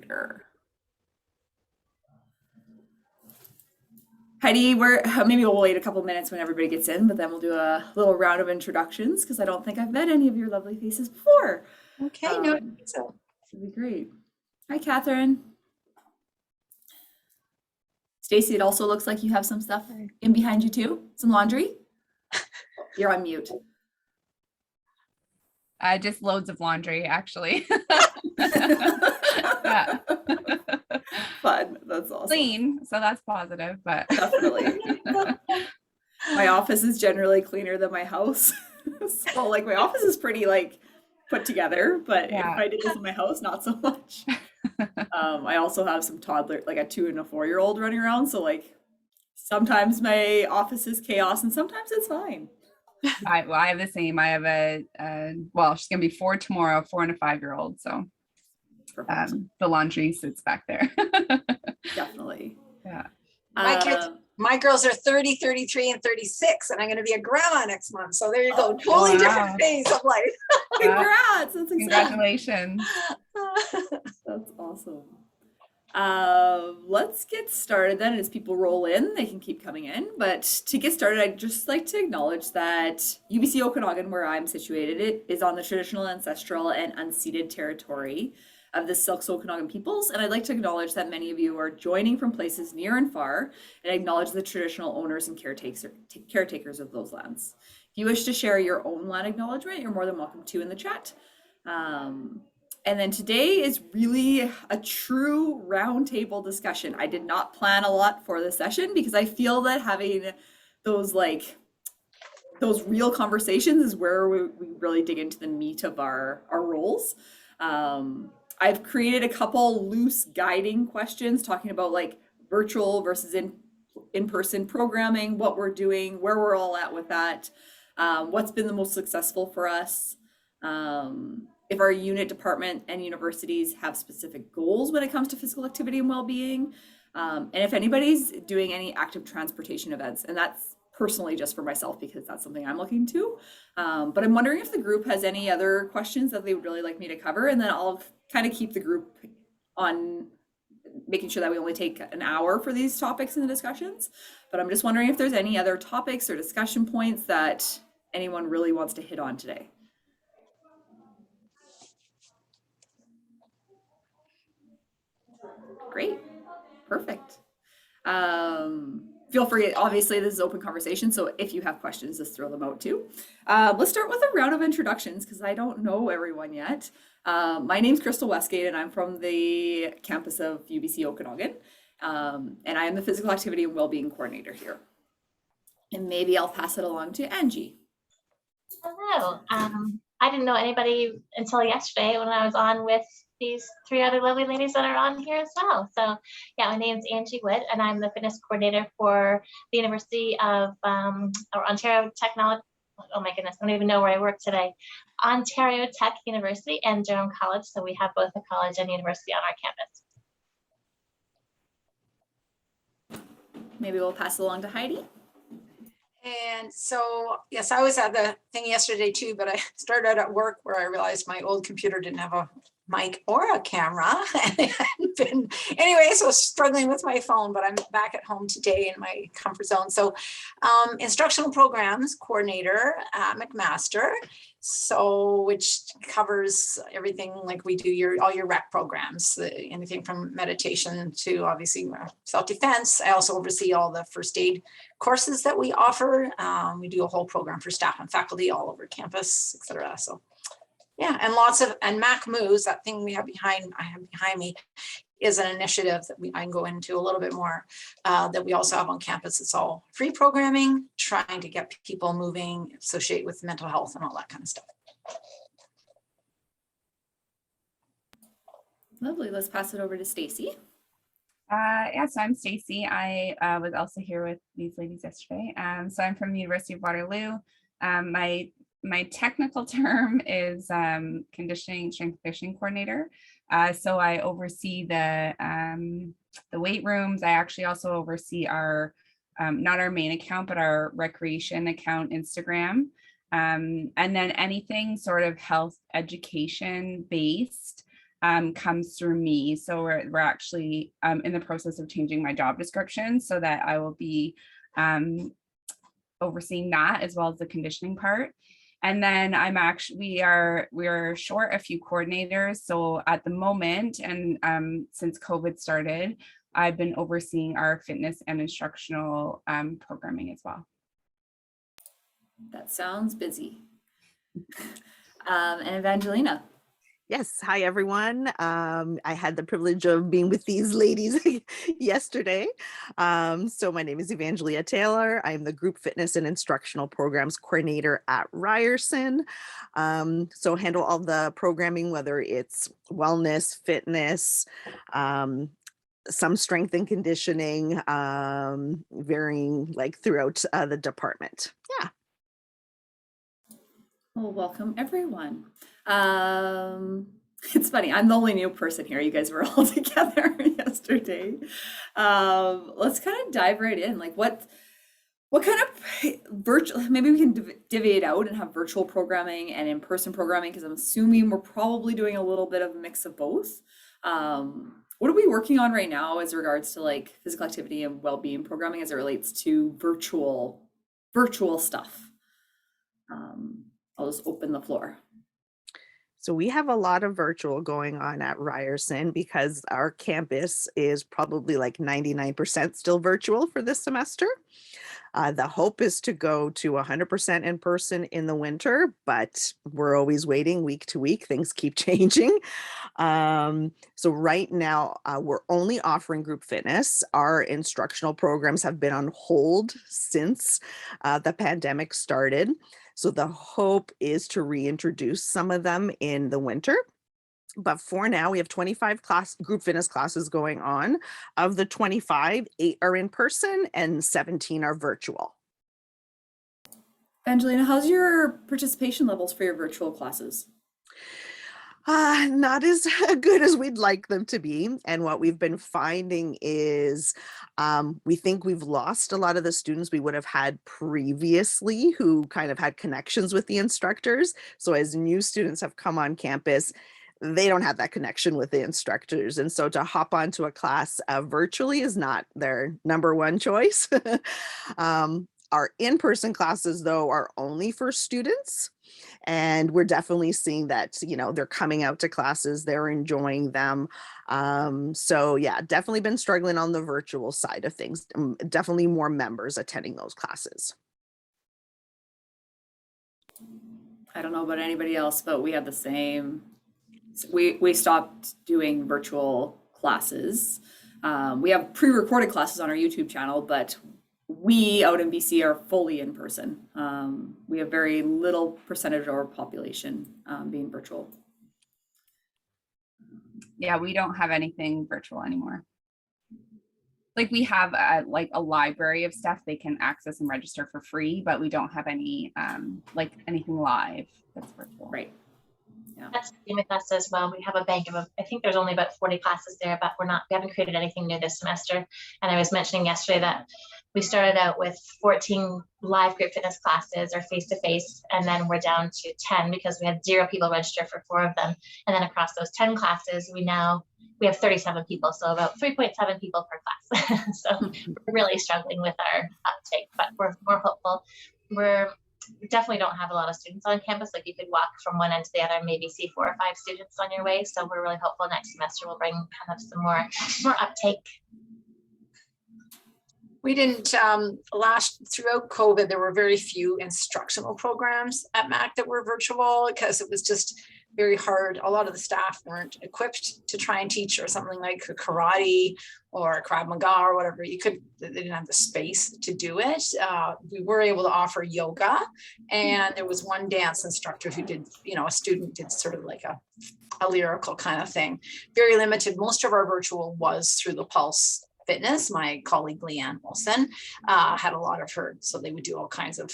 coordinator. Heidi, maybe we'll wait a couple minutes when everybody gets in, but then we'll do a little round of introductions because I don't think I've met any of your lovely faces before. Okay, no, so It'd be great. Hi, Catherine. Stacy, it also looks like you have some stuff in behind you too. Some laundry. You're on mute. Just loads of laundry, actually. Fun. That's awesome. Clean, so that's positive, but definitely. My office is generally cleaner than my house. So like my office is pretty like put together, but if I did this in my house, not so much. I also have some toddler, like a 2 and a 4-year-old running around. So like sometimes my office is chaos and sometimes it's fine. I have the same. I have well, she's gonna be 4 tomorrow, 4 and a 5-year-old. So the laundry sits back there. Definitely. Yeah. My girls are 30, 33, and 36, and I'm going to be a grandma next month. So there you go. Totally different phase of life. Congrats. That's Congratulations. That's awesome. Let's get started then. As people roll in, they can keep coming in. But to get started, I'd just like to acknowledge that UBC Okanagan, where I'm situated, it is on the traditional, ancestral, and unceded territory of the Silks Okanagan peoples. And I'd like to acknowledge that many of you are joining from places near and far and acknowledge the traditional owners and caretakers of those lands. If you wish to share your own land acknowledgement, you're more than welcome to in the chat. And then today is really a true roundtable discussion. I did not plan a lot for the session because I feel that having those real conversations is where we really dig into the meat of our roles. I've created a couple loose guiding questions talking about like virtual versus in-person programming, what we're doing, where we're all at with that, what's been the most successful for us, if our unit, department, and universities have specific goals when it comes to physical activity and well-being, and if anybody's doing any active transportation events. And that's personally just for myself because that's something I'm looking to. But I'm wondering if the group has any other questions that they would really like me to cover, and then I'll kind of keep the group on making sure that we only take an hour for these topics and the discussions. But I'm just wondering if there's any other topics or discussion points that anyone really wants to hit on today. Great, perfect. Feel free, obviously this is open conversation, so if you have questions, just throw them out too. Let's start with a round of introductions because I don't know everyone yet. My name's Crystal Westgate and I'm from the campus of UBC Okanagan. And I am the Physical Activity and Wellbeing Coordinator here. And maybe I'll pass it along to Angie. Hello. I didn't know anybody until yesterday when I was on with these 3 other lovely ladies that are on here as well. So yeah, my name's Angie Wood and I'm the fitness coordinator for the University of Ontario Technology. Oh my goodness, I don't even know where I work today. Ontario Tech University and Durham College. So we have both a college and university on our campus. Maybe we'll pass it along to Heidi. And so, yes, I was at the thing yesterday too, but I started out at work where I realized my old computer didn't have a mic or a camera. Anyway, so struggling with my phone, but I'm back at home today in my comfort zone. So instructional programs coordinator at McMaster, so which covers everything like we do all your rec programs, anything from meditation to obviously self-defense. I also oversee all the first aid courses that we offer. We do a whole program for staff and faculty all over campus, etc. So yeah, and Mac Moves, that thing I have behind me, is an initiative that I can go into a little bit more, that we also have on campus. It's all free programming, trying to get people moving, associate with mental health and all that kind of stuff. Lovely, let's pass it over to Stacy. Yeah, so I'm Stacy. I was also here with these ladies yesterday. So I'm from the University of Waterloo. My technical term is strength conditioning coordinator. So I oversee the weight rooms. I actually also oversee our, not our main account, but our recreation account, Instagram. And then anything sort of health education based. comes through me. So we're actually in the process of changing my job description so that I will be overseeing that as well as the conditioning part. And then we are short a few coordinators. So at the moment, and since COVID started, I've been overseeing our fitness and instructional programming as well. That sounds busy. And Evangelina. Yes. Hi, everyone. I had the privilege of being with these ladies yesterday. So my name is Evangelia Taylor. I'm the Group Fitness and Instructional Programs Coordinator at Ryerson. So handle all the programming, whether it's wellness, fitness, some strength and conditioning, varying like throughout the department. Yeah. Well, welcome everyone. It's funny, I'm the only new person here. You guys were all together yesterday. Let's kind of dive right in. Like what kind of virtual, maybe we can divvy it out and have virtual programming and in-person programming, because I'm assuming we're probably doing a little bit of a mix of both. What are we working on right now as regards to like physical activity and well-being programming as it relates to virtual stuff? I'll just open the floor. So we have a lot of virtual going on at Ryerson because our campus is probably like 99% still virtual for this semester. The hope is to go to 100% in person in the winter, but we're always waiting week to week. Things keep changing. So right now we're only offering group fitness. Our instructional programs have been on hold since the pandemic started. So the hope is to reintroduce some of them in the winter. But for now, we have 25 group fitness classes going on. Of the 25, 8 are in person and 17 are virtual. Angelina, how's your participation levels for your virtual classes? Not as good as we'd like them to be. And what we've been finding is we think we've lost a lot of the students we would have had previously who kind of had connections with the instructors. So as new students have come on campus, they don't have that connection with the instructors. And so to hop onto a class virtually is not their number one choice. Our in-person classes, though, are only for students. And we're definitely seeing that, you know, they're coming out to classes, they're enjoying them. So yeah, definitely been struggling on the virtual side of things. Definitely more members attending those classes. I don't know about anybody else, but we had the same. We stopped doing virtual classes. We have pre-recorded classes on our YouTube channel, but we out in BC are fully in person. We have very little percentage of our population being virtual. Yeah, we don't have anything virtual anymore. Like we have like a library of stuff they can access and register for free, but we don't have any like anything live that's virtual. Right. Yeah. That's the same with us as well. We have a bank of, I think there's only about 40 classes there, but we haven't created anything new this semester. And I was mentioning yesterday that we started out with 14 live group fitness classes or face-to-face, and then we're down to 10 because we had 0 people register for 4 of them. And then across those 10 classes, we have 37 people, so about 3.7 people per class. So we're really struggling with our uptake, but we're more hopeful. We definitely don't have a lot of students on campus. Like you could walk from one end to the other and maybe see 4 or 5 students on your way. So we're really hopeful next semester will bring kind of some more uptake. We didn't, throughout COVID, there were very few instructional programs at MAC that were virtual because it was just very hard. A lot of the staff weren't equipped to try and teach or something like karate or Krav Maga or whatever. They didn't have the space to do it. We were able to offer yoga, and there was one dance instructor who did, a student did sort of like a lyrical kind of thing. Very limited. Most of our virtual was through the Pulse Fitness. My colleague Leanne Wilson had a lot of her, so they would do all kinds of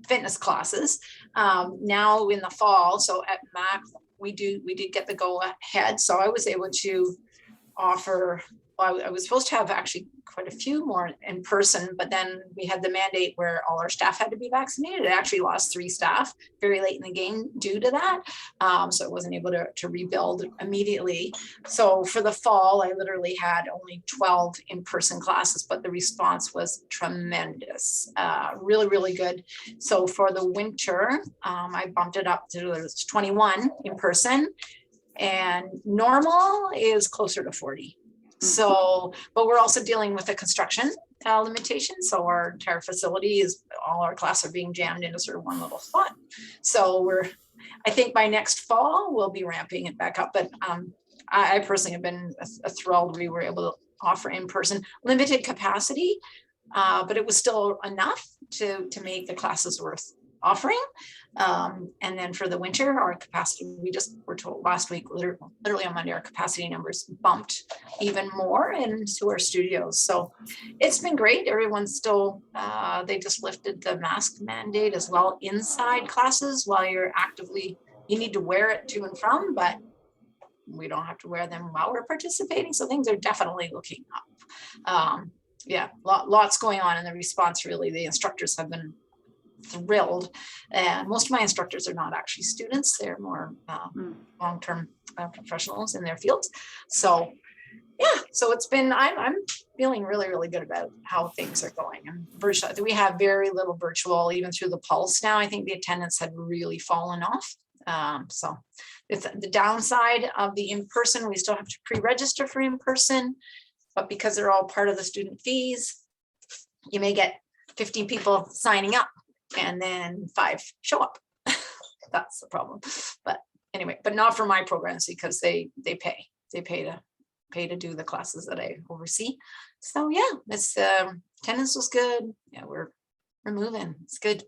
fitness classes. Now in the fall, so at MAC, we did get the go ahead. So I was able to offer, well, I was supposed to have actually quite a few more in person, but then we had the mandate where all our staff had to be vaccinated. It actually lost 3 staff very late in the game due to that. So I wasn't able to rebuild immediately. So for the fall, I literally had only 12 in-person classes, but the response was tremendous, really, really good. So for the winter, I bumped it up to 21 in person, and normal is closer to 40. So, but we're also dealing with a construction limitation. So our entire facility is, all our classes are being jammed into sort of one little spot. So I think by next fall, we'll be ramping it back up. But I personally have been thrilled we were able to offer in person, limited capacity, but it was still enough to make the classes worth offering. And then for the winter, our capacity, we just were told last week, literally on Monday, our capacity numbers bumped even more into our studios. So it's been great. Everyone's still, they just lifted the mask mandate as well inside classes while you're actively, you need to wear it to and from, but we don't have to wear them while we're participating. So things are definitely looking up. Yeah, lots going on in the response. Really, the instructors have been thrilled, and most of my instructors are not actually students. They're more long-term professionals in their fields. So yeah, so it's been, I'm feeling really, really good about how things are going. And virtual, we have very little virtual, even through the pulse now. I think the attendance had really fallen off. So it's the downside of the in-person. We still have to pre-register for in-person, but because they're all part of the student fees, you may get 15 people signing up and then 5 show up. That's the problem. But anyway, but not for my programs, because they pay to do the classes that I oversee. So yeah, this attendance was good. Yeah, we're moving. It's good.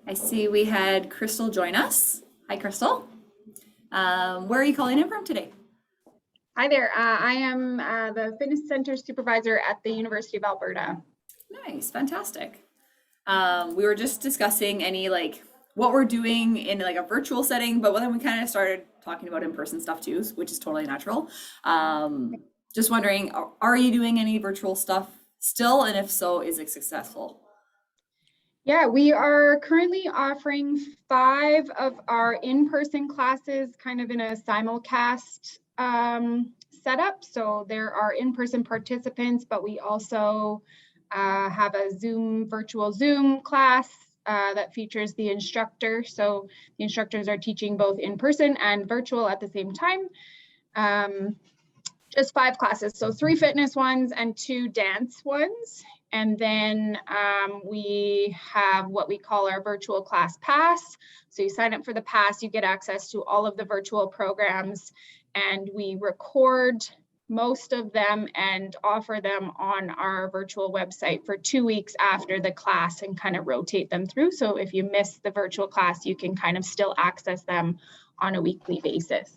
I see we had Crystal join us. Hi, Crystal. Where are you calling in from today? Hi there. I am the fitness center supervisor at the University of Alberta. Nice, fantastic. We were just discussing what we're doing in a virtual setting, but then we kind of started talking about in-person stuff too, which is totally natural. Just wondering, are you doing any virtual stuff still? And if so, is it successful? Yeah, we are currently offering 5 of our in-person classes kind of in a simulcast setup. So there are in-person participants, but we also have a virtual Zoom class that features the instructor. So the instructors are teaching both in person and virtual at the same time. Just 5 classes, so 3 fitness ones and 2 dance ones. And then we have what we call our virtual class pass. So you sign up for the pass, you get access to all of the virtual programs, and we record most of them and offer them on our virtual website for 2 weeks after the class and kind of rotate them through. So if you miss the virtual class, you can kind of still access them on a weekly basis.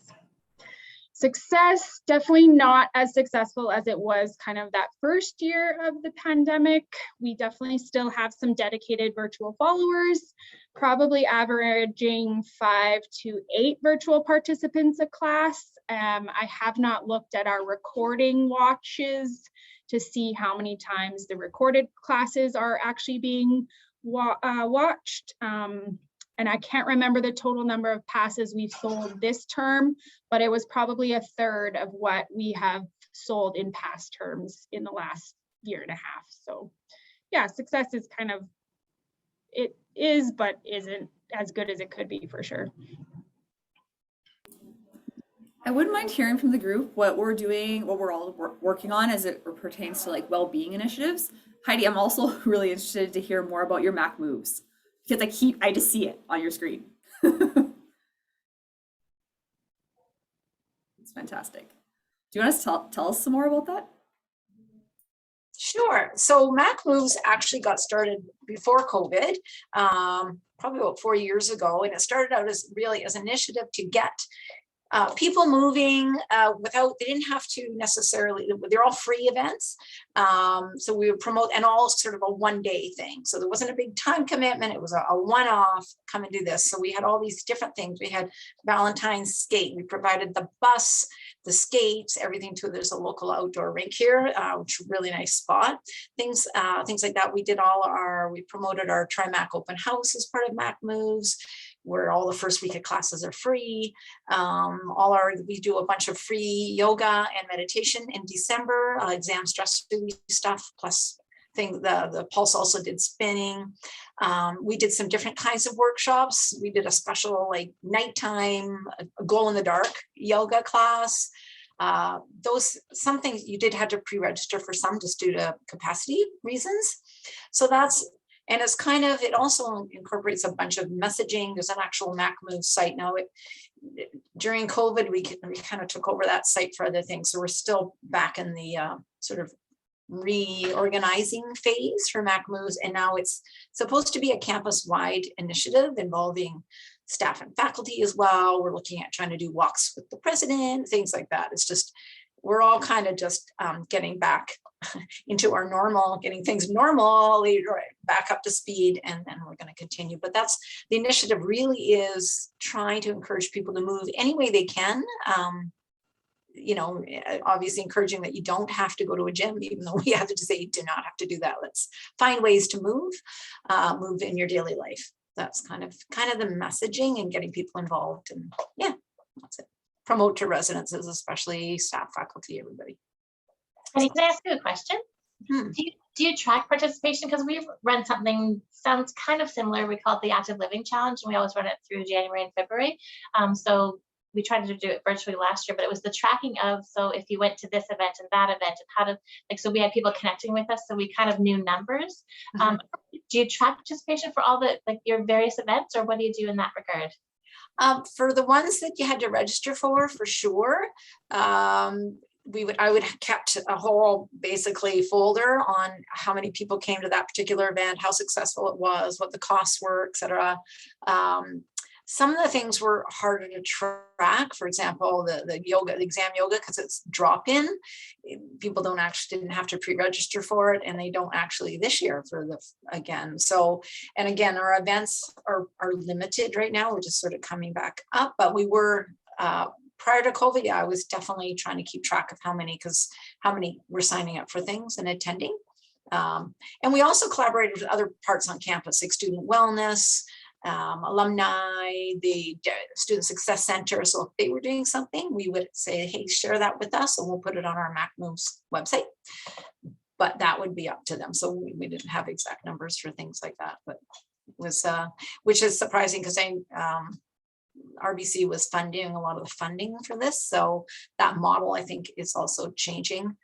Success, definitely not as successful as it was kind of that first year of the pandemic. We definitely still have some dedicated virtual followers, probably averaging 5 to 8 virtual participants a class. I have not looked at our recording watches to see how many times the recorded classes are actually being watched. And I can't remember the total number of passes we've sold this term, but it was probably 1/3 of what we have sold in past terms in the last year and a half. So yeah, success is kind of, it is, but isn't as good as it could be for sure. I wouldn't mind hearing from the group what we're doing, what we're all working on as it pertains to well-being initiatives. Heidi, I'm also really interested to hear more about your Mac moves, because I just see it on your screen. It's fantastic. Do you want to tell us some more about that? Sure. So Mac Moves actually got started before COVID, probably about 4 years ago. And it started out as really as an initiative to get people moving they didn't have to necessarily, they're all free events. So we would promote, and all sort of a one-day thing. So there wasn't a big time commitment. It was a one-off, come and do this. So we had all these different things. We had Valentine's skate. We provided the bus. the skates, everything to, there's a local outdoor rink here, which is a really nice spot. Things like that. We promoted our Try Mac open house as part of Mac Moves, where all the first week of classes are free. We do a bunch of free yoga and meditation in December, exam stress relief stuff, plus the Pulse also did spinning. We did some different kinds of workshops. We did a special like nighttime glow in the dark yoga class. Some things you did have to pre-register for some just due to capacity reasons. So and it also incorporates a bunch of messaging. There's an actual Mac Move site now. During COVID, we kind of took over that site for other things. So we're still back in the sort of reorganizing phase for Mac Moves. And now it's supposed to be a campus-wide initiative involving staff and faculty as well. We're looking at trying to do walks with the president, things like that. It's just, we're all kind of just getting back into our normal, getting things normally back up to speed, and then we're going to continue. But that's the initiative, really is trying to encourage people to move any way they can. Obviously encouraging that you don't have to go to a gym, even though we have to say you do not have to do that. Let's find ways to move in your daily life. That's kind of the messaging and getting people involved. And yeah, that's it. Promote to residences, especially staff, faculty, everybody. And can I ask you a question? Do you track participation? Because we've run something sounds kind of similar. We call it the Active Living Challenge, and we always run it through January and February. So we tried to do it virtually last year, but it was the tracking of, so if you went to this event and that event, and how to, so we had people connecting with us, so we kind of knew numbers. Do you track participation for all your various events, or what do you do in that regard? For the ones that you had to register for sure. I would have kept a whole basically folder on how many people came to that particular event, how successful it was, what the costs were, etc. Some of the things were harder to track. For example, the exam yoga, because it's drop-in. People didn't have to pre-register for it, and they don't actually this year again. So, and again, our events are limited right now. We're just sort of coming back up, but we were prior to COVID. Yeah, I was definitely trying to keep track of how many were signing up for things and attending. And we also collaborated with other parts on campus, like student wellness, alumni, the Student Success Center. So if they were doing something, we would say, hey, share that with us, and we'll put it on our Mac Moves website. But that would be up to them. So we didn't have exact numbers for things like that, but it was, which is surprising because RBC was funding a lot of the funding for this. So that model, I think, is also changing.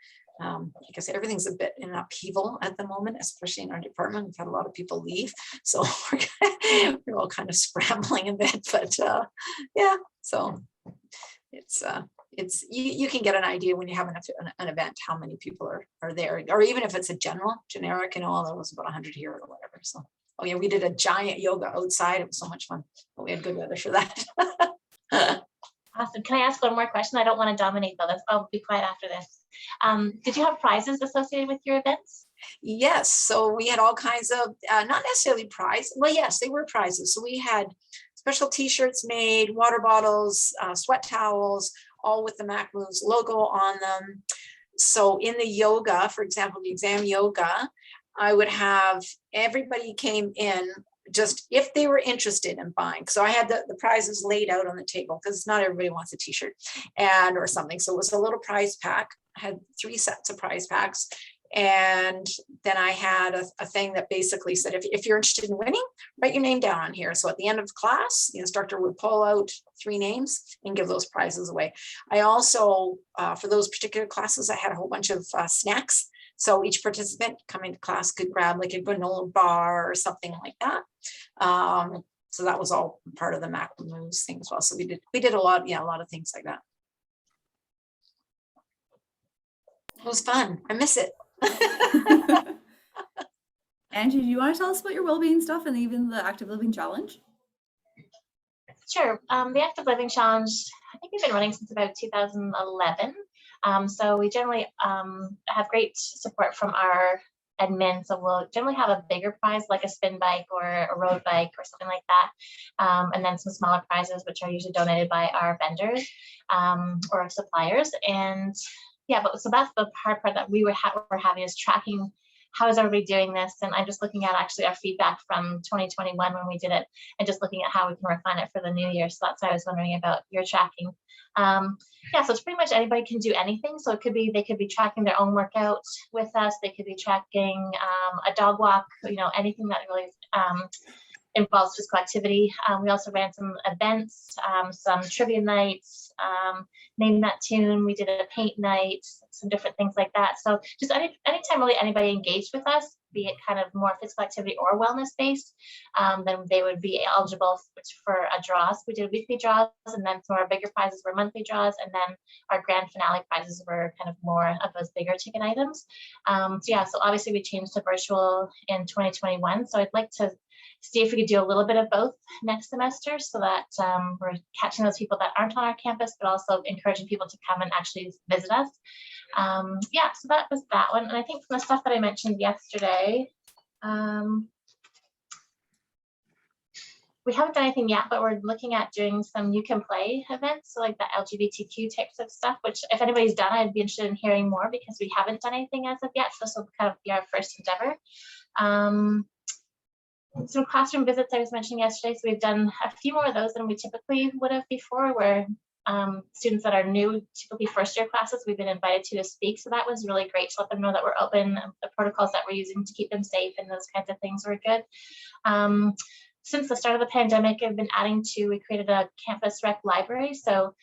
Because everything's a bit in upheaval at the moment, especially in our department. We've had a lot of people leave, so we're all kind of scrambling a bit. But yeah, so it's you can get an idea when you have an event how many people are there, or even if it's a generic, there was about 100 here or whatever. So oh yeah, we did a giant yoga outside. It was so much fun, but we had good weather for that. Awesome. Can I ask one more question? I don't want to dominate though. I'll be quiet after this. Did you have prizes associated with your events? Yes. So we had all kinds of, not necessarily prizes. Well, yes, they were prizes. So we had special t-shirts made, water bottles, sweat towels, all with the Mac Moves logo on them. So in the yoga, for example, the exam yoga, I would have everybody came in just if they were interested in buying. So I had the prizes laid out on the table because not everybody wants a t-shirt or something. So it was a little prize pack. I had 3 sets of prize packs. And then I had a thing that basically said, if you're interested in winning, write your name down on here. So at the end of class, the instructor would pull out 3 names and give those prizes away. I also, for those particular classes, I had a whole bunch of snacks. So each participant coming to class could grab like a granola bar or something like that. So that was all part of the Mac Moves thing as well. So we did a lot of things like that. It was fun. I miss it. Angie, do you want to tell us about your well-being stuff and even the Active Living Challenge? Sure. The Active Living Challenge, I think we've been running since about 2011. So we generally have great support from our admin. So we'll generally have a bigger prize like a spin bike or a road bike or something like that. And then some smaller prizes, which are usually donated by our vendors or suppliers. And yeah, but so that's the hard part that we're having is tracking how is everybody doing this? And I'm just looking at actually our feedback from 2021 when we did it and just looking at how we can refine it for the new year. So that's why I was wondering about your tracking. Yeah, so it's pretty much anybody can do anything. So it could be, they could be tracking their own workout with us. They could be tracking a dog walk, you know, anything that really involves physical activity. We also ran some events, some trivia nights, name that tune. We did a paint night, some different things like that. So just anytime really anybody engaged with us, be it kind of more physical activity or wellness based, then they would be eligible for a draw. So we did weekly draws, and then some of our bigger prizes were monthly draws, and then our grand finale prizes were kind of more of those bigger ticket items. So yeah, so obviously we changed to virtual in 2021. So I'd like to see if we could do a little bit of both next semester so that we're catching those people that aren't on our campus, but also encouraging people to come and actually visit us. Yeah, so that was that one. And I think from the stuff that I mentioned yesterday, we haven't done anything yet, but we're looking at doing some You Can Play events, so like the LGBTQ types of stuff, which if anybody's done, I'd be interested in hearing more because we haven't done anything as of yet. So this will kind of be our first endeavor. Some classroom visits I was mentioning yesterday. So we've done a few more of those than we typically would have before, where students that are new, typically first year classes, we've been invited to speak. So that was really great to let them know that we're open, the protocols that we're using to keep them safe and those kinds of things were good. Since the start of the pandemic, I've been we created a campus rec library. So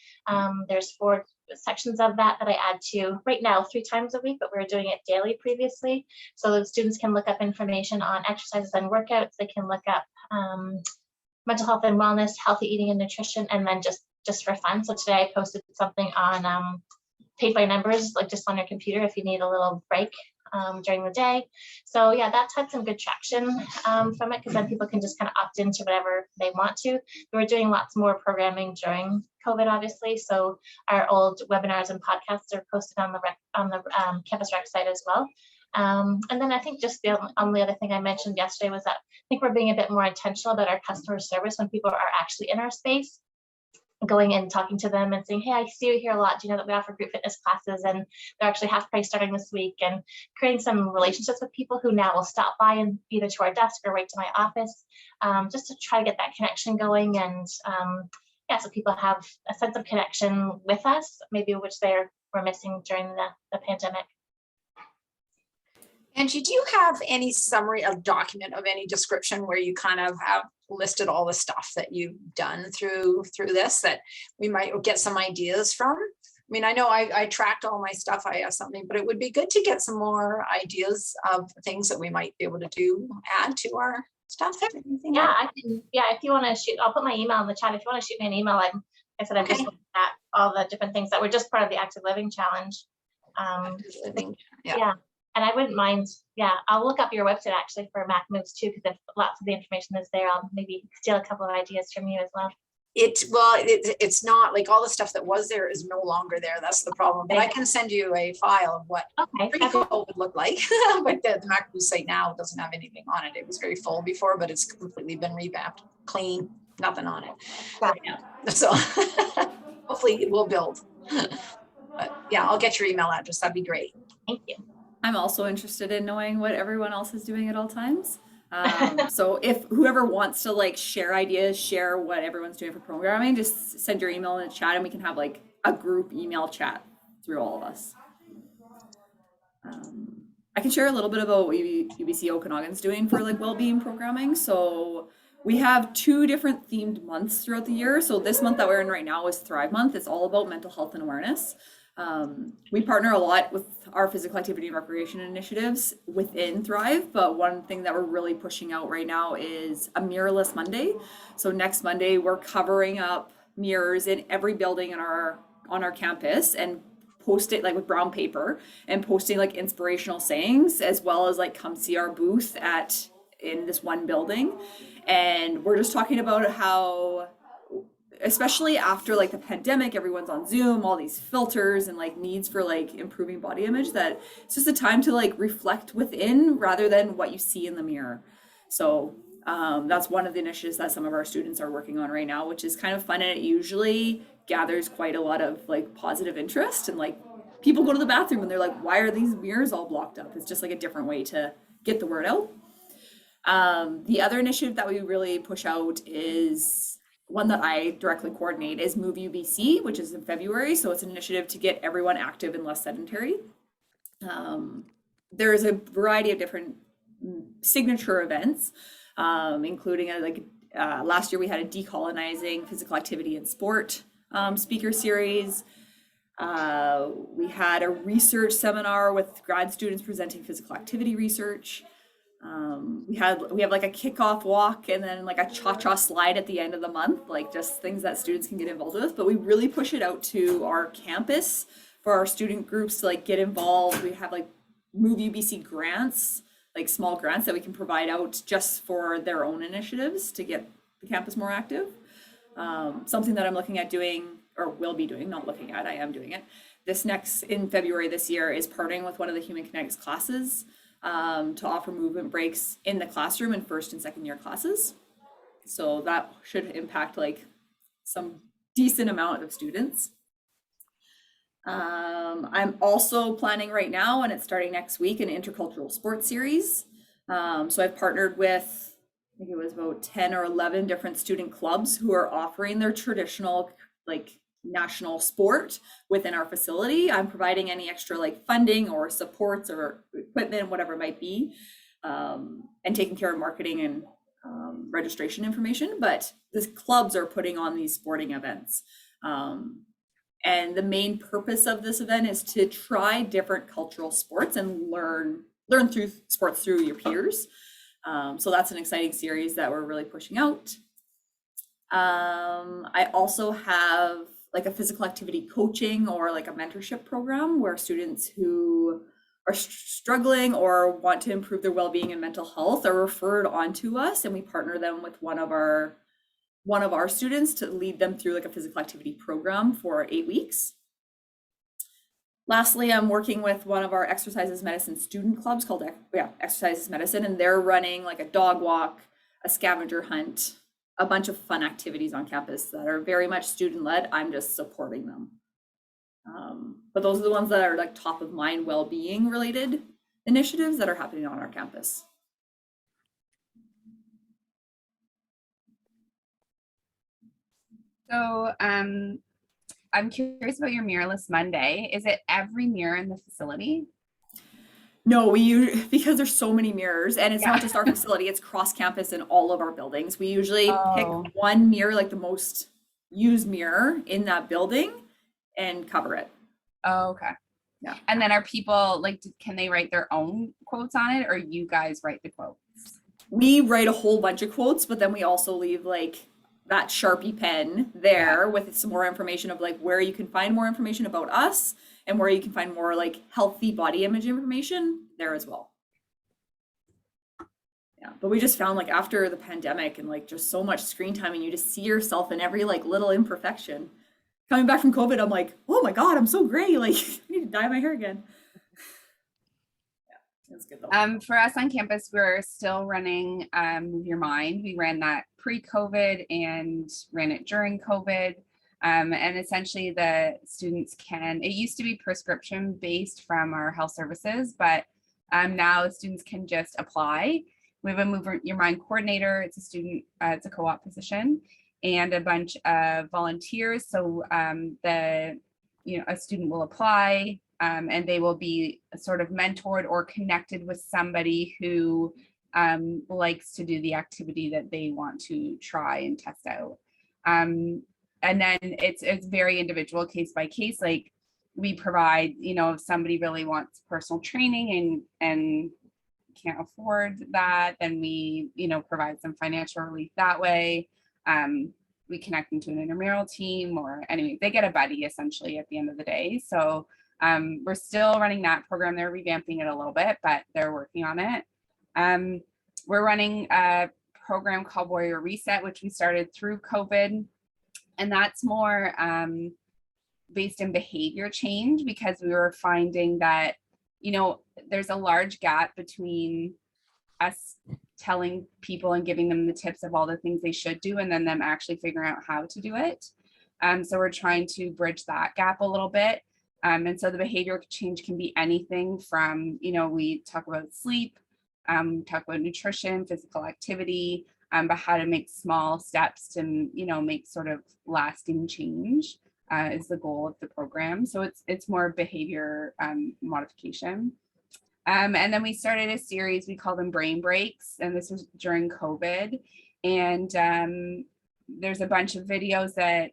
there's 4 sections of that I add to right now 3 times a week, but we were doing it daily previously. So the students can look up information on exercises and workouts. They can look up mental health and wellness, healthy eating and nutrition, and then just for fun. So today I posted something on paid by numbers, like just on your computer if you need a little break during the day. So yeah, that's had some good traction from it, because then people can just kind of opt into whatever they want to. We were doing lots more programming during COVID, obviously. So our old webinars and podcasts are posted on the campus rec site as well. And then I think just the only other thing I mentioned yesterday was that I think we're being a bit more intentional about our customer service when people are actually in our space, going and talking to them and saying, hey, I see you here a lot. Do you know that we offer group fitness classes and they're actually half price starting this week, and creating some relationships with people who now will stop by and either to our desk or right to my office, just to try to get that connection going. And yeah, so people have a sense of connection with us, maybe which were missing during the pandemic. Angie, do you have any summary of document of any description where you kind of have listed all the stuff that you've done through this that we might get some ideas from? I mean, I know I tracked all my stuff. I have something, but it would be good to get some more ideas of things that we might be able to add to our stuff. Yeah, I can. Yeah, if you want to shoot, I'll put my email in the chat. If you want to shoot me an email, I'm just looking at all the different things that were just part of the Active Living Challenge. Yeah. And I wouldn't mind, I'll look up your website actually for Mac Moves too, because if lots of the information is there, I'll maybe steal a couple of ideas from you as well. It's not like all the stuff that was there is no longer there. That's the problem. But I can send you a file of what pre-COVID would look like. But the Mac Moves site now doesn't have anything on it. It was very full before, but it's completely been revamped, clean, nothing on it. So hopefully it will build. But yeah, I'll get your email address. That'd be great. Thank you. I'm also interested in knowing what everyone else is doing at all times. So if whoever wants to like share ideas, share what everyone's doing for programming, just send your email in the chat and we can have like a group email chat through all of us. I can share a little bit about what UBC Okanagan's doing for like well-being programming. So we have 2 different themed months throughout the year. So this month that we're in right now is Thrive Month. It's all about mental health and awareness. We partner a lot with our physical activity and recreation initiatives within Thrive, but one thing that we're really pushing out right now is a Mirrorless Monday. So next Monday, we're covering up mirrors in every building on our campus and post it like with brown paper and posting like inspirational sayings, as well as like come see our booth in this one building. And we're just talking about how especially after like the pandemic, everyone's on Zoom, all these filters and like needs for like improving body image, that it's just a time to like reflect within rather than what you see in the mirror. So that's one of the initiatives that some of our students are working on right now, which is kind of fun, and it usually gathers quite a lot of like positive interest, and like people go to the bathroom and they're like, why are these mirrors all blocked up? It's just like a different way to get the word out. The other initiative that we really push out is one that I directly coordinate, is Move UBC, which is in February. So it's an initiative to get everyone active and less sedentary. There's a variety of different signature events, including last year we had a decolonizing physical activity and sport speaker series. We had a research seminar with grad students presenting physical activity research. We have like a kickoff walk and then like a cha-cha slide at the end of the month, like just things that students can get involved with. But we really push it out to our campus for our student groups to like get involved. We have like Move UBC grants, like small grants that we can provide out just for their own initiatives to get the campus more active. Something that I'm looking at doing, or will be doing, not looking at, I am doing it, in February this year, is partnering with one of the Human Kinetics classes to offer movement breaks in the classroom in first and second year classes. So that should impact like some decent amount of students. I'm also planning right now, and it's starting next week, an intercultural sports series. So I've partnered with, I think it was about 10 or 11 different student clubs who are offering their traditional like national sport within our facility. I'm providing any extra like funding or supports or equipment, whatever it might be, and taking care of marketing and registration information. But the clubs are putting on these sporting events. And the main purpose of this event is to try different cultural sports and learn through sports through your peers. So that's an exciting series that we're really pushing out. I also have like a physical activity coaching or like a mentorship program where students who are struggling or want to improve their well-being and mental health are referred on to us, and we partner them with one of our students to lead them through like a physical activity program for 8 weeks. Lastly, I'm working with one of our exercises medicine student clubs called Exercises Medicine, and they're running like a dog walk, a scavenger hunt, a bunch of fun activities on campus that are very much student-led. I'm just supporting them. But those are the ones that are like top of mind well-being related initiatives that are happening on our campus. So I'm curious about your Mirrorless Monday. Is it every mirror in the facility? No, because there's so many mirrors, and it's not just our facility, it's cross campus in all of our buildings. We usually pick one mirror, like the most used mirror in that building, and cover it. Oh, okay. Yeah. And then are people like, can they write their own quotes on it, or you guys write the quotes? We write a whole bunch of quotes, but then we also leave like that Sharpie pen there with some more information of like where you can find more information about us and where you can find more like healthy body image information there as well. Yeah, but we just found like after the pandemic and like just so much screen time, and you just see yourself in every like little imperfection. Coming back from COVID, I'm like, oh my God, I'm so gray. Like I need to dye my hair again. That's good though. For us on campus, we're still running Move Your Mind. We ran that pre-COVID and ran it during COVID. And essentially the students it used to be prescription based from our health services, but now students can just apply. We have a Move Your Mind coordinator. It's a student, it's a co-op position, and a bunch of volunteers. So a student will apply, and they will be sort of mentored or connected with somebody who likes to do the activity that they want to try and test out. And then it's very individual, case by case. Like we provide, if somebody really wants personal training and can't afford that, then we, provide some financial relief that way. We connect them to an intramural team, or anyway, they get a buddy essentially at the end of the day. So we're still running that program. They're revamping it a little bit, but they're working on it. We're running a program called Warrior Reset, which we started through COVID. And that's more based in behavior change, because we were finding that, you know, there's a large gap between us telling people and giving them the tips of all the things they should do and then them actually figuring out how to do it. So we're trying to bridge that gap a little bit. And so the behavior change can be anything from, you know, we talk about sleep, talk about nutrition, physical activity, but how to make small steps to, you know, make sort of lasting change is the goal of the program. So it's more behavior modification. And then we started a series, we call them brain breaks, and this was during COVID. And there's a bunch of videos that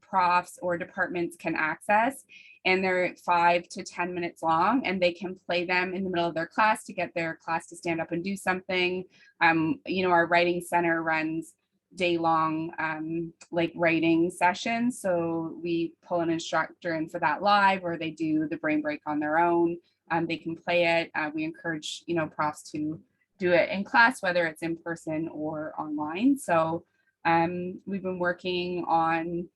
profs or departments can access, and they're 5 to 10 minutes long, and they can play them in the middle of their class to get their class to stand up and do something. You know, our writing center runs day-long like writing sessions, so we pull an instructor in for that live, or they do the brain break on their own. They can play it. We encourage, you know, profs to do it in class, whether it's in person or online. So we've been working on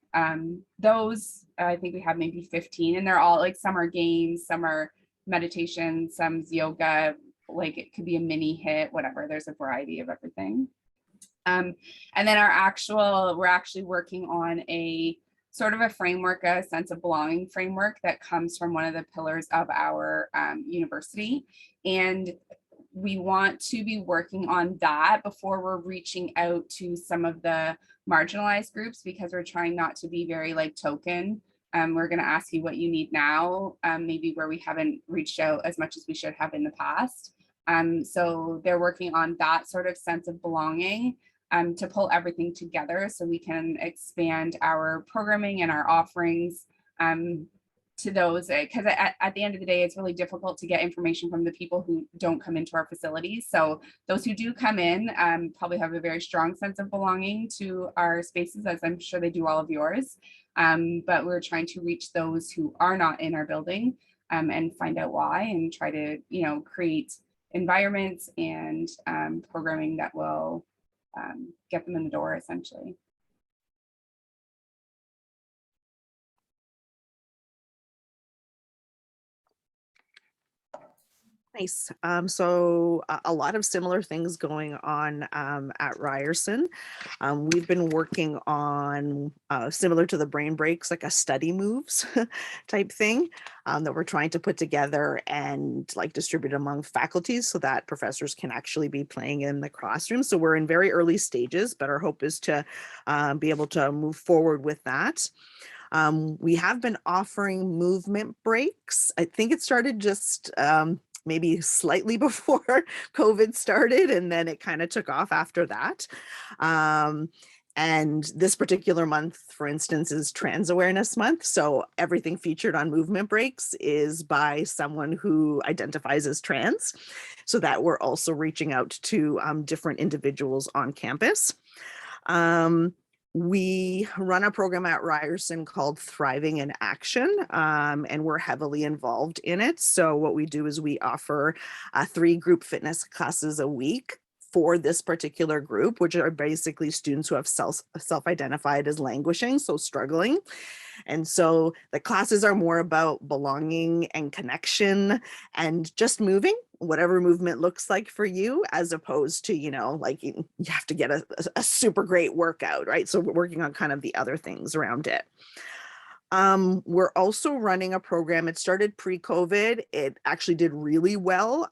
those. I think we have maybe 15, and they're all like, some are games, some are meditation, some's yoga, like it could be a mini hit, whatever. There's a variety of everything. And then we're actually working on a sort of a framework, a sense of belonging framework that comes from one of the pillars of our university. And we want to be working on that before we're reaching out to some of the marginalized groups, because we're trying not to be very like token. We're going to ask you what you need now, maybe where we haven't reached out as much as we should have in the past. So they're working on that sort of sense of belonging. To pull everything together so we can expand our programming and our offerings to those, because at the end of the day, it's really difficult to get information from the people who don't come into our facilities. So those who do come in probably have a very strong sense of belonging to our spaces, as I'm sure they do all of yours. But we're trying to reach those who are not in our building and find out why, and try to, you know, create environments and programming that will get them in the door, essentially. Nice. So a lot of similar things going on at Ryerson. We've been working on similar to the brain breaks, like a study moves type thing that we're trying to put together and like distribute among faculties so that professors can actually be playing in the classroom. So we're in very early stages, but our hope is to be able to move forward with that. We have been offering movement breaks. I think it started just maybe slightly before COVID started, and then it kind of took off after that. And this particular month, for instance, is Trans Awareness Month. So everything featured on movement breaks is by someone who identifies as trans, so that we're also reaching out to different individuals on campus. We run a program at Ryerson called Thriving in Action, and we're heavily involved in it. So what we do is we offer 3 group fitness classes a week for this particular group, which are basically students who have self-identified as languishing, so struggling. And so the classes are more about belonging and connection and just moving, whatever movement looks like for you, as opposed to, you know, like you have to get a super great workout, right? So we're working on kind of the other things around it. We're also running a program. It started pre-COVID. It actually did really well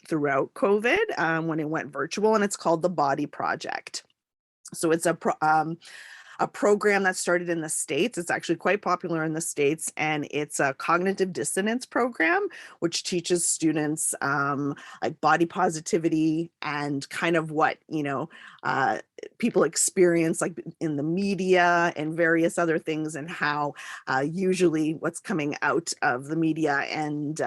throughout COVID when it went virtual, and it's called the Body Project. So it's a program that started in the States. It's actually quite popular in the States, and it's a cognitive dissonance program, which teaches students like body positivity and kind of what, you know, people experience like in the media and various other things, and how usually what's coming out of the media and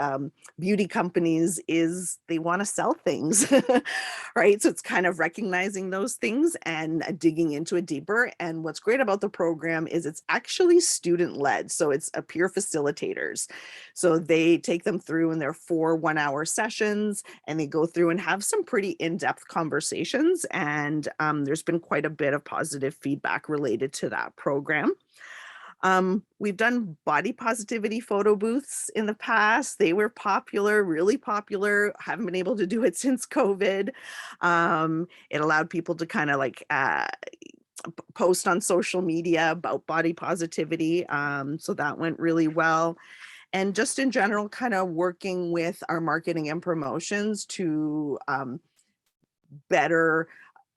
beauty companies is they want to sell things, right? So it's kind of recognizing those things and digging into it deeper. And what's great about the program is it's actually student-led. So it's a peer facilitators. So they take them through in their 4 one-hour sessions, and they go through and have some pretty in-depth conversations. And there's been quite a bit of positive feedback related to that program. We've done body positivity photo booths in the past. They were popular, really popular. Haven't been able to do it since COVID. It allowed people to kind of like post on social media about body positivity. So that went really well. And just in general, kind of working with our marketing and promotions to better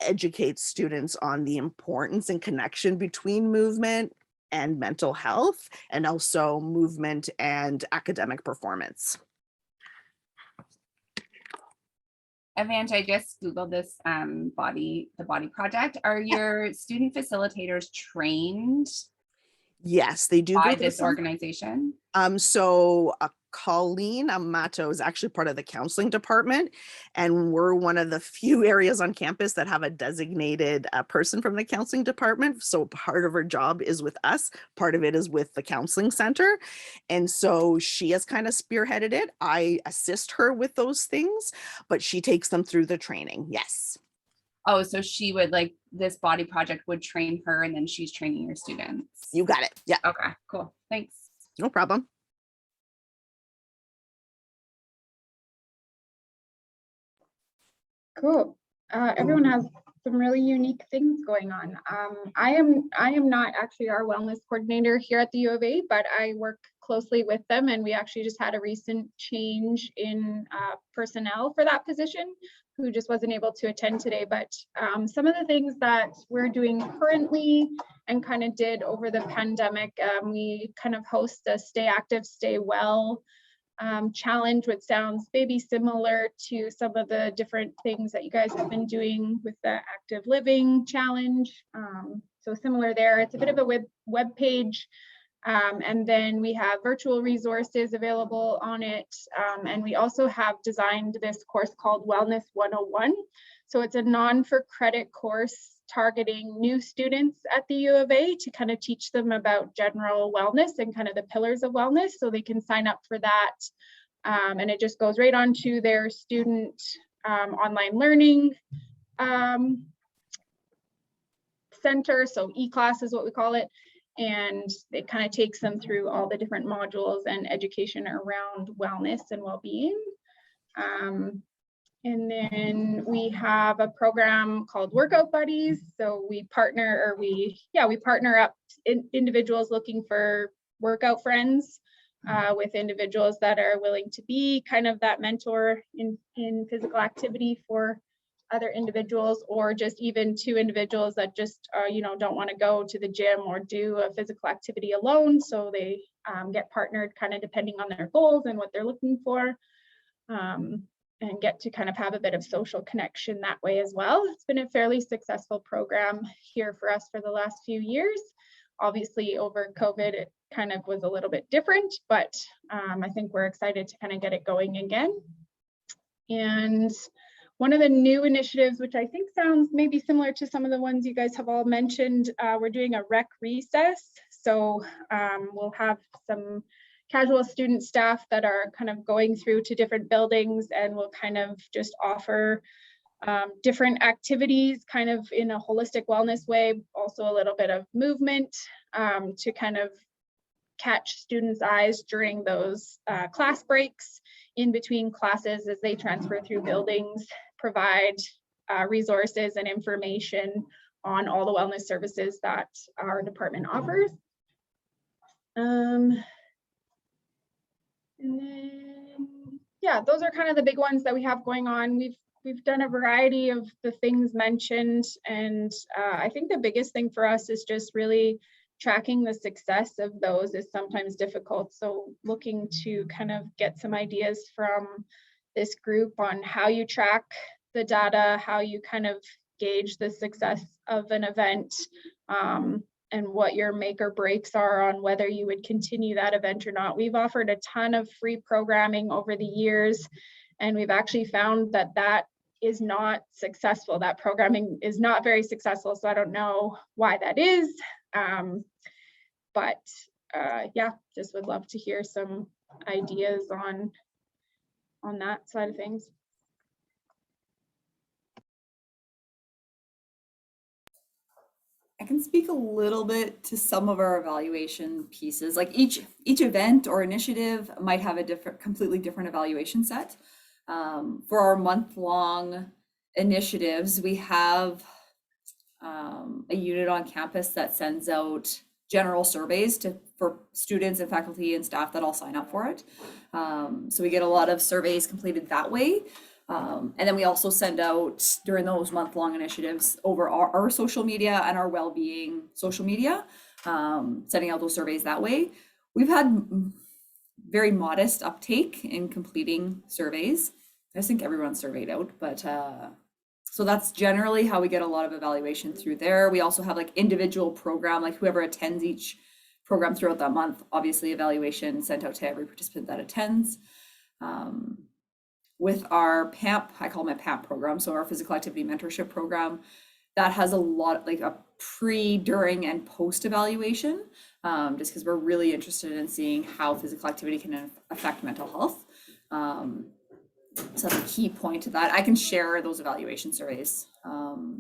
educate students on the importance and connection between movement and mental health, and also movement and academic performance. Evange, I just Googled this the body project. Are your student facilitators trained Yes, they do by go through this some. organization? So Colleen Amato is actually part of the counseling department, and we're one of the few areas on campus that have a designated person from the counseling department. So part of her job is with us, part of it is with the counseling center. And so she has kind of spearheaded it. I assist her with those things, but she takes them through the training. Yes. Oh, so she would like this body project would train her and then she's training your students. You got it. Yeah. Okay, cool. Thanks. No problem. Cool. Everyone has some really unique things going on. I am not actually our wellness coordinator here at the U of A, but I work closely with them, and we actually just had a recent change in personnel for that position, who just wasn't able to attend today. But some of the things that we're doing currently and kind of did over the pandemic, we kind of host a Stay Active, Stay Well challenge, which sounds maybe similar to some of the different things that you guys have been doing with the active living challenge. So similar there. It's a bit of a web page. And then we have virtual resources available on it. And we also have designed this course called Wellness 101. So it's a non-for-credit course targeting new students at the U of A to kind of teach them about general wellness and kind of the pillars of wellness, so they can sign up for that. And it just goes right onto their student online learning center, so e-class is what we call it. And it kind of takes them through all the different modules and education around wellness and well-being. And then we have a program called Workout Buddies. So we partner up individuals looking for workout friends with individuals that are willing to be kind of that mentor in physical activity for other individuals, or just even two individuals that just don't want to go to the gym or do a physical activity alone. So they get partnered kind of depending on their goals and what they're looking for. And get to kind of have a bit of social connection that way as well. It's been a fairly successful program here for us for the last few years. Obviously over COVID, it kind of was a little bit different, but I think we're excited to kind of get it going again. And one of the new initiatives, which I think sounds maybe similar to some of the ones you guys have all mentioned, we're doing a rec recess. So we'll have some casual student staff that are kind of going through to different buildings, and will kind of just offer different activities kind of in a holistic wellness way, also a little bit of movement to kind of catch students' eyes during those class breaks in between classes as they transfer through buildings, provide resources and information on all the wellness services that our department offers. And then, yeah, those are kind of the big ones that we have going on. We've done a variety of the things mentioned, and I think the biggest thing for us is just really tracking the success of those is sometimes difficult. So looking to kind of get some ideas from this group on how you track the data, how you kind of gauge the success of an event, and what your make or breaks are on whether you would continue that event or not. We've offered a ton of free programming over the years, and we've actually found that that is not successful. That programming is not very successful. So I don't know why that is. But yeah, just would love to hear some ideas on that side of things. I can speak a little bit to some of our evaluation pieces. Like each event or initiative might have a completely different evaluation set. For our month-long initiatives, we have a unit on campus that sends out general surveys for students and faculty and staff that all sign up for it. So we get a lot of surveys completed that way. And then we also send out during those month-long initiatives over our social media and our Wellbeing social media, sending out those surveys that way. We've had very modest uptake in completing surveys. I think everyone's surveyed out, but so that's generally how we get a lot of evaluation through there. We also have like individual program, like whoever attends each program throughout that month, obviously evaluation sent out to every participant that attends. With our PAMP, I call my PAMP program, so our physical activity mentorship program, that has a lot, like a pre, during, and post evaluation, just because we're really interested in seeing how physical activity can affect mental health. So that's a key point to that. I can share those evaluation surveys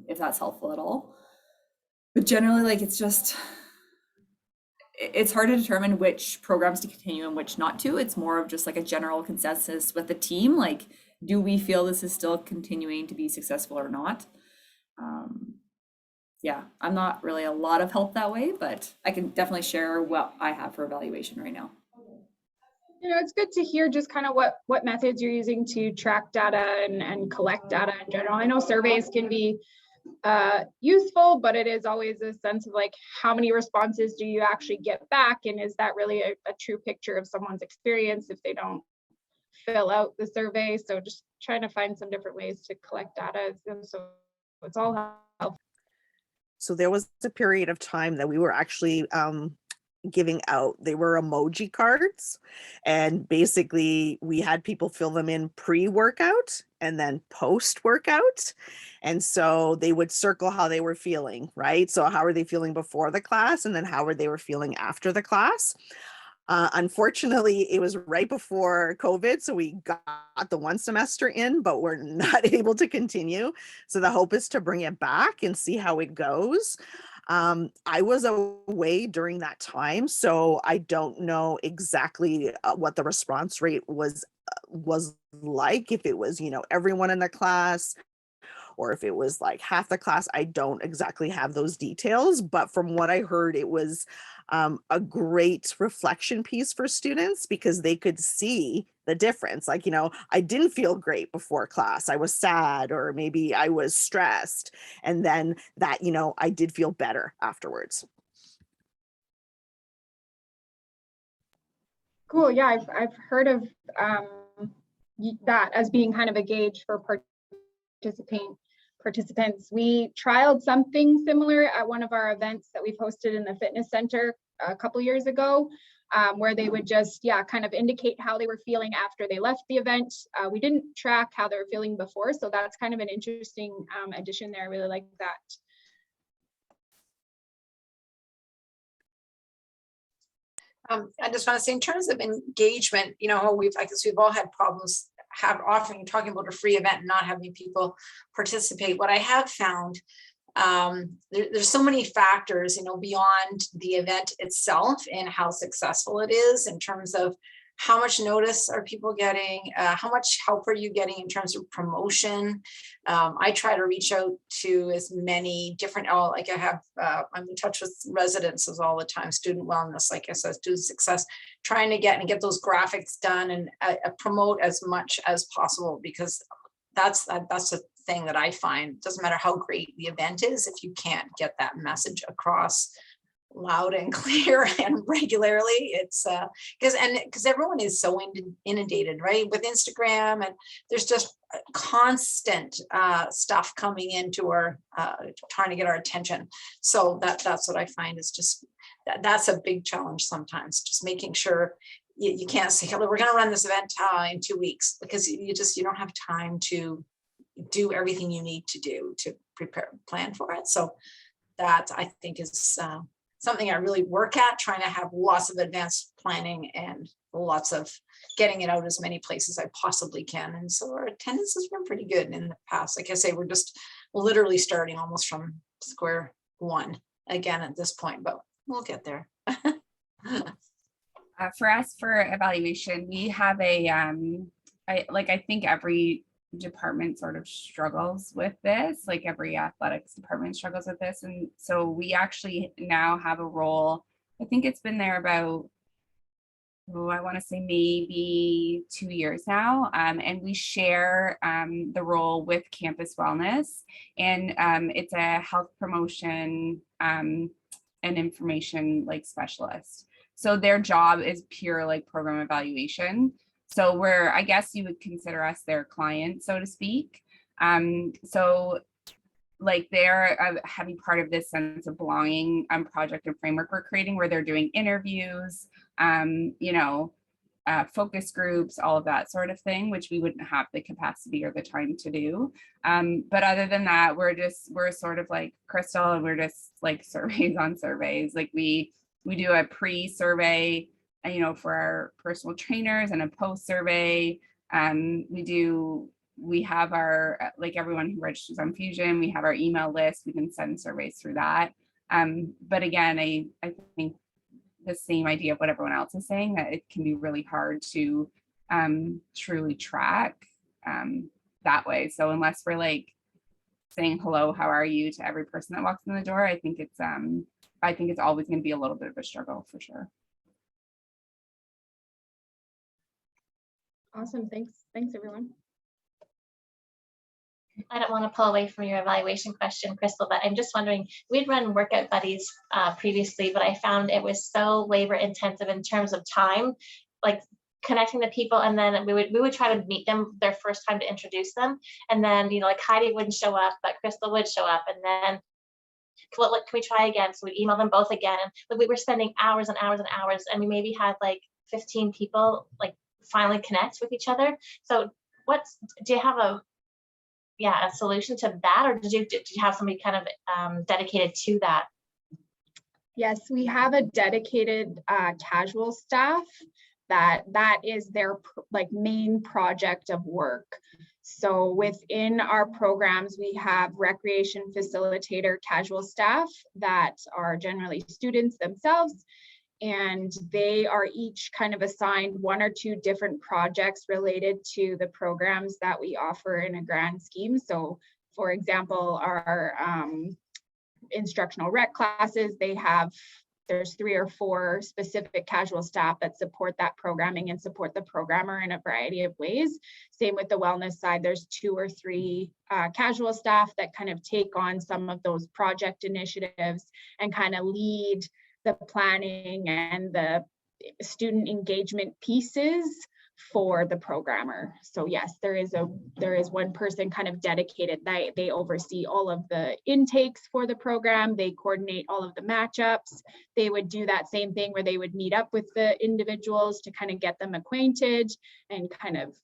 if that's helpful at all. But generally, like it's hard to determine which programs to continue and which not to. It's more of just like a general consensus with the team. Like, do we feel this is still continuing to be successful or not? Yeah, I'm not really a lot of help that way, but I can definitely share what I have for evaluation right now. You know, it's good to hear just kind of what methods you're using to track data and collect data in general. I know surveys can be useful, but it is always a sense of like, how many responses do you actually get back? And is that really a true picture of someone's experience if they don't fill out the survey? So just trying to find some different ways to collect data. So it's all helpful. So there was a period of time that we were actually giving out, they were emoji cards, and basically we had people fill them in pre-workout and then post-workout, and so they would circle how they were feeling, right? So how are they feeling before the class, and then how were they feeling after the class. Unfortunately, it was right before COVID, so we got the one semester in, but we're not able to continue. So the hope is to bring it back and see how it goes. I was away during that time, so I don't know exactly what the response rate was like, if it was, everyone in the class, or if it was like half the class. I don't exactly have those details, but from what I heard, it was a great reflection piece for students because they could see the difference. Like, I didn't feel great before class. I was sad, or maybe I was stressed. And then that, I did feel better afterwards. Cool. Yeah, I've heard of that as being kind of a gauge for participants. We trialed something similar at one of our events that we've hosted in the fitness center a couple years ago, where they would just, kind of indicate how they were feeling after they left the event. We didn't track how they were feeling before, so that's kind of an interesting addition there. I really like that. I just want to say, in terms of engagement, I guess we've all had problems offering talking about a free event and not having people participate. What I have found, there's so many factors, beyond the event itself and how successful it is, in terms of how much notice are people getting, how much help are you getting in terms of promotion. I try to reach out to as many different, I'm in touch with residences all the time, student wellness, like I said, student success, trying to get those graphics done and promote as much as possible, because that's a thing that I find. It doesn't matter how great the event is, if you can't get that message across loud and clear and regularly, it's because everyone is so inundated, right, with Instagram, and there's just constant stuff coming into our trying to get our attention. So that's what I find is just that's a big challenge sometimes, just making sure you can't say, we're going to run this event in 2 weeks, because you don't have time to do everything you need to do to plan for it. So that, I think, is something I really work at, trying to have lots of advanced planning and lots of getting it out as many places I possibly can. And so our attendance has been pretty good in the past. Like I say, we're just literally starting almost from square one again at this point, but we'll get there. For us, for evaluation, we have a, I think every department sort of struggles with this, like every athletics department struggles with this. And so we actually now have a role, I think it's been there about, I want to say maybe 2 years now. And we share the role with Campus Wellness, and it's a health promotion and information like specialist. So their job is pure like program evaluation. So we're, I guess you would consider us their client, so to speak. So like they're a heavy part of this sense of belonging project and framework we're creating, where they're doing interviews, focus groups, all of that sort of thing, which we wouldn't have the capacity or the time to do. But other than that, we're sort of like Crystal, and we're just like surveys on surveys. Like we do a pre-survey, for our personal trainers, and a post-survey. We have our, like everyone who registers on Fusion, we have our email list, we can send surveys through that. But again, I think the same idea of what everyone else is saying, that it can be really hard to truly track that way. So unless we're like saying hello, how are you to every person that walks in the door, I think it's always going to be a little bit of a struggle for sure. Awesome. Thanks everyone. I don't want to pull away from your evaluation question, Crystal, but I'm just wondering, we'd run workout buddies previously, but I found it was so labor intensive in terms of time, like connecting the people, and then we would try to meet them their first time to introduce them, and then like Heidi wouldn't show up, but Crystal would show up, and then can we try again? So we email them both again, and we were spending hours and hours and hours, and we maybe had like 15 people like finally connect with each other. So do you have a solution to that, or did you have somebody kind of dedicated to that? Yes, we have a dedicated casual staff that is their like main project of work. So within our programs, we have recreation facilitator casual staff that are generally students themselves, and they are each kind of assigned 1 or 2 different projects related to the programs that we offer in a grand scheme. So for example, our instructional rec classes, there's 3 or 4 specific casual staff that support that programming and support the programmer in a variety of ways. Same with the wellness side, there's 2 or 3 casual staff that kind of take on some of those project initiatives and kind of lead the planning and the student engagement pieces for the programmer. So yes, there is one person kind of dedicated. They oversee all of the intakes for the program. They coordinate all of the matchups. They would do that same thing where they would meet up with the individuals to kind of get them acquainted and kind of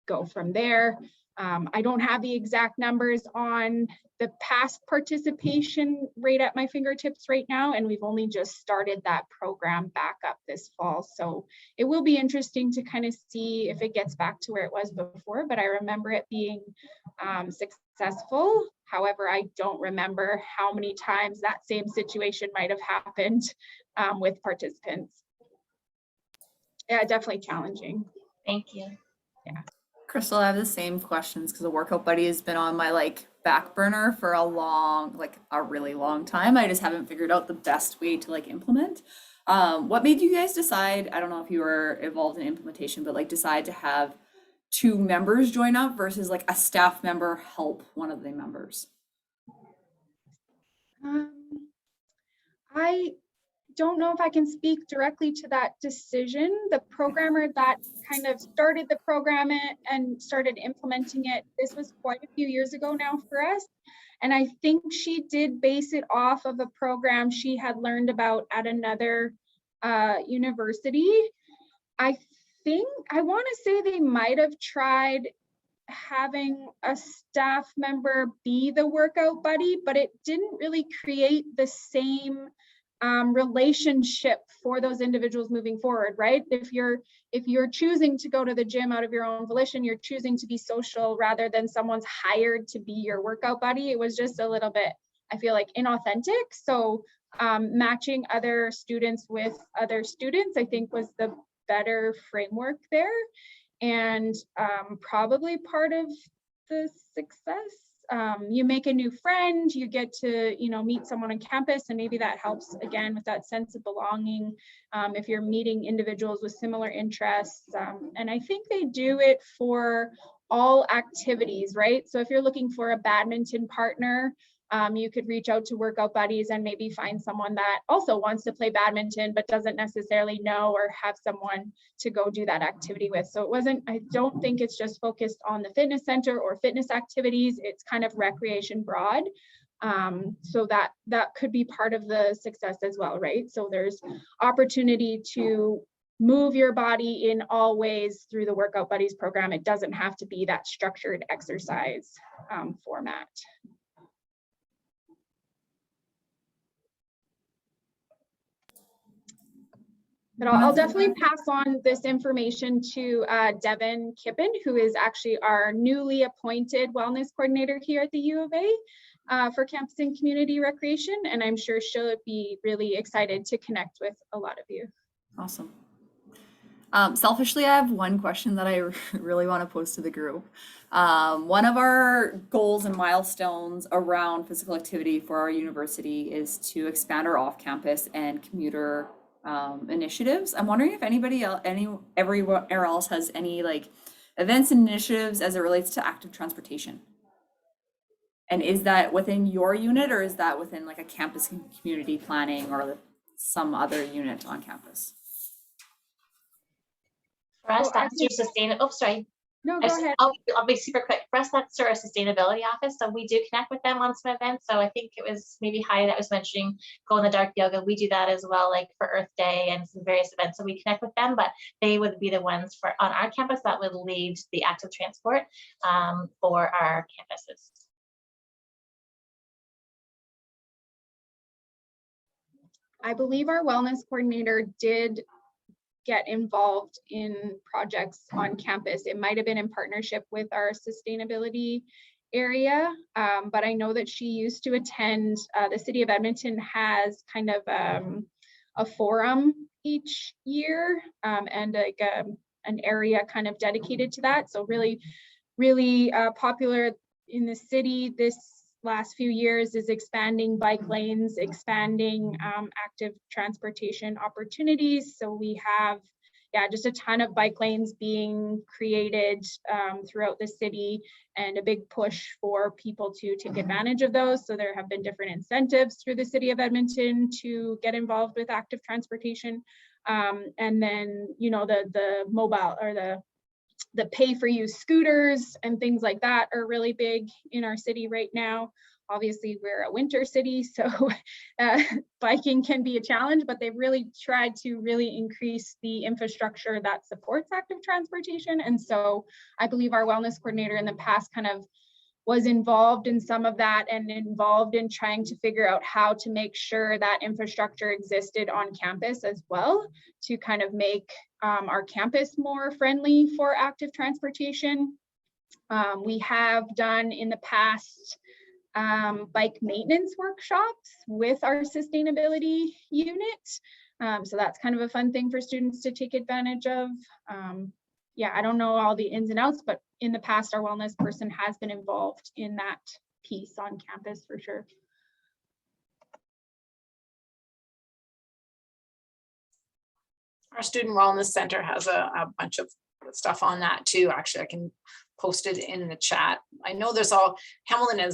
go from there. I don't have the exact numbers on the past participation rate at my fingertips right now, and we've only just started that program back up this fall. So it will be interesting to kind of see if it gets back to where it was before, but I remember it being successful. However, I don't remember how many times that same situation might have happened with participants. Yeah, definitely challenging. Thank you. Yeah. Crystal, I have the same questions because a workout buddy has been on my like back burner for a really long time. I just haven't figured out the best way to like implement. What made you guys decide, I don't know if you were involved in implementation, but like decide to have 2 members join up versus like a staff member help one of the members? I don't know if I can speak directly to that decision. The programmer that kind of started the program and started implementing it, this was quite a few years ago now for us. And I think she did base it off of a program she had learned about at another university. I want to say they might have tried having a staff member be the workout buddy, but it didn't really create the same relationship for those individuals moving forward, right? If you're choosing to go to the gym out of your own volition, you're choosing to be social rather than someone's hired to be your workout buddy. It was just a little bit, I feel like inauthentic. So matching other students with other students, I think, was the better framework there, and probably part of the success. You make a new friend, you get to, you know, meet someone on campus, and maybe that helps again with that sense of belonging if you're meeting individuals with similar interests. And I think they do it for all activities, right? So if you're looking for a badminton partner, you could reach out to Workout Buddies and maybe find someone that also wants to play badminton but doesn't necessarily know or have someone to go do that activity with. So it wasn't, I don't think it's just focused on the fitness center or fitness activities. It's kind of recreation broad. So that could be part of the success as well, right? So there's opportunity to move your body in all ways through the Workout Buddies program. It doesn't have to be that structured exercise format. But I'll definitely pass on this information to Devin Kippen, who is actually our newly appointed wellness coordinator here at the U of A for campus and community recreation. And I'm sure she'll be really excited to connect with a lot of you. Awesome. Selfishly, I have one question that I really want to pose to the group. One of our goals and milestones around physical activity for our university is to expand our off-campus and commuter initiatives. I'm wondering if anybody else, everywhere else has any like events and initiatives as it relates to active transportation. And is that within your unit, or is that within like a campus and community planning or some other unit on campus? For us, So I that's your think- sustainable. Oh, sorry. No, go ahead. I'll be super quick. For us, that's our sustainability office. So we do connect with them on some events. So I think it was maybe Heidi that was mentioning Go in the Dark yoga. We do that as well, like for Earth Day and some various events. So we connect with them, but they would be the ones for on our campus that would lead the active transport for our campuses. I believe our wellness coordinator did get involved in projects on campus. It might have been in partnership with our sustainability area, but I know that she used to attend, the city of Edmonton has kind of a forum each year and like an area kind of dedicated to that. So really popular in the city this last few years is expanding bike lanes, expanding active transportation opportunities. So we have, just a ton of bike lanes being created throughout the city, and a big push for people to take advantage of those. So there have been different incentives through the city of Edmonton to get involved with active transportation. And then, you know, the mobile or the pay for use scooters and things like that are really big in our city right now. Obviously, we're a winter city, so biking can be a challenge, but they've really tried to really increase the infrastructure that supports active transportation. And so I believe our wellness coordinator in the past kind of was involved in some of that and involved in trying to figure out how to make sure that infrastructure existed on campus as well, to kind of make our campus more friendly for active transportation. We have done in the past bike maintenance workshops with our sustainability unit. So that's kind of a fun thing for students to take advantage of. I don't know all the ins and outs, but in the past, our wellness person has been involved in that piece on campus for sure. Our Student Wellness Center has a bunch of stuff on that too. Actually, I can post it in the chat. I know Hamilton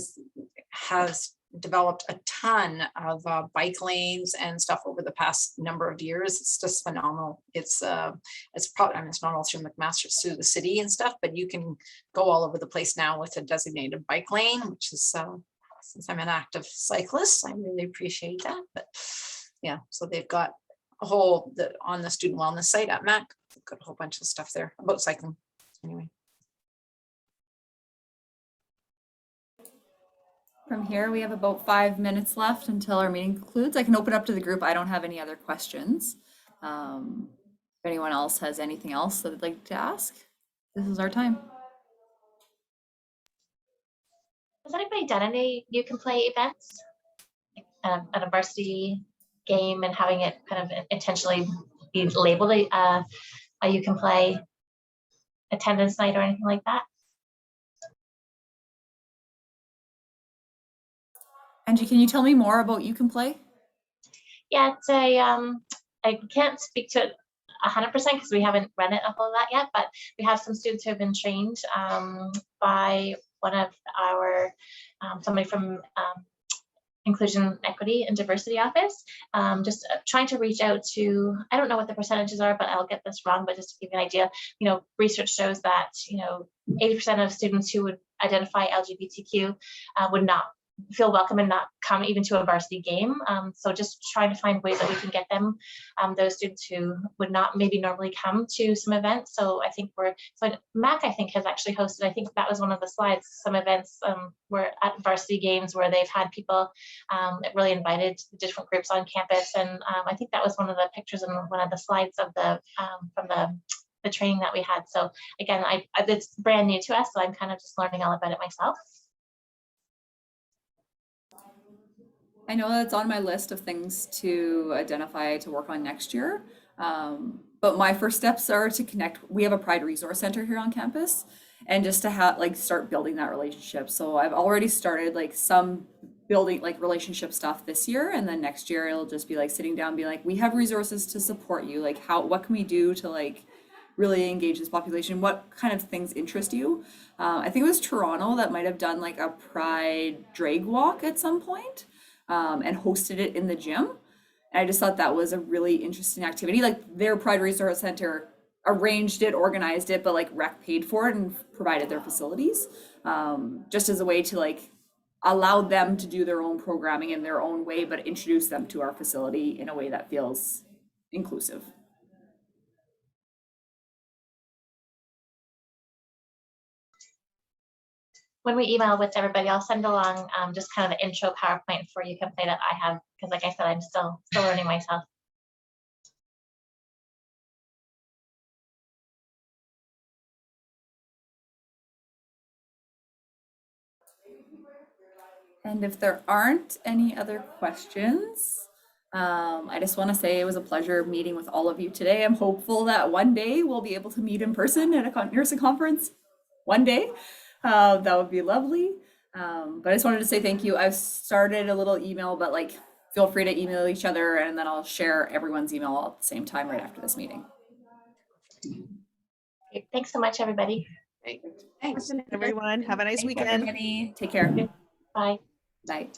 has developed a ton of bike lanes and stuff over the past number of years. It's just phenomenal. It's probably, I mean, it's not all through McMaster's, through the city and stuff, but you can go all over the place now with a designated bike lane, which is, since I'm an active cyclist, I really appreciate that. But yeah, so they've got a whole, on the Student Wellness site at Mac, they've got a whole bunch of stuff there about cycling. Anyway. From here, we have about 5 minutes left until our meeting concludes. I can open up to the group. I don't have any other questions. If anyone else has anything else that they'd like to ask, this is our time. Has anybody done any You Can Play events a varsity game and having it kind of intentionally be labeled a you can play attendance night or anything like that. Angie, can you tell me more about You Can Play? Yeah, it's I can't speak to it 100% because we haven't run it a whole lot yet, but we have some students who have been trained by one of our, somebody from Inclusion, Equity, and Diversity Office, just trying to reach out to, I don't know what the percentages are, but I'll get this wrong, but just to give you an idea, research shows that, 80% of students who would identify LGBTQ would not feel welcome and not come even to a varsity game. So just trying to find ways that we can get them, those students who would not maybe normally come to some events. So I think MAC, I think, has actually hosted, I think that was one of the slides, some events were at varsity games where they've had people really invited different groups on campus. And I think that was one of the pictures in one of the slides of the from the training that we had. So again, it's brand new to us, so I'm kind of just learning all about it myself. I know that's on my list of things to identify to work on next year. But my first steps are to connect. We have a Pride Resource Center here on campus, and just to start building that relationship. So I've already started some building relationship stuff this year, and then next year it'll just be sitting down and be we have resources to support you. What can we do to really engage this population? What kind of things interest you? I think it was Toronto that might have done a Pride drag walk at some point. And hosted it in the gym. And I just thought that was a really interesting activity. Their Pride Resource Center arranged it, organized it, but rec paid for it and provided their facilities, just as a way to allow them to do their own programming in their own way, but introduce them to our facility in a way that feels inclusive. When we email with everybody, I'll send along just kind of the intro PowerPoint for You Can Play that I have, because like I said, I'm still learning myself. And if there aren't any other questions, I just want to say it was a pleasure meeting with all of you today. I'm hopeful that one day we'll be able to meet in person at a NIRSA conference. One day, that would be lovely. But I just wanted to say thank you. I've started a little email, but feel free to email each other, and then I'll share everyone's email at the same time right after this meeting. Great. Thanks so much, everybody. Great. Thanks. Everyone, have a nice Thanks, weekend. everybody. Take care. Bye. Bye.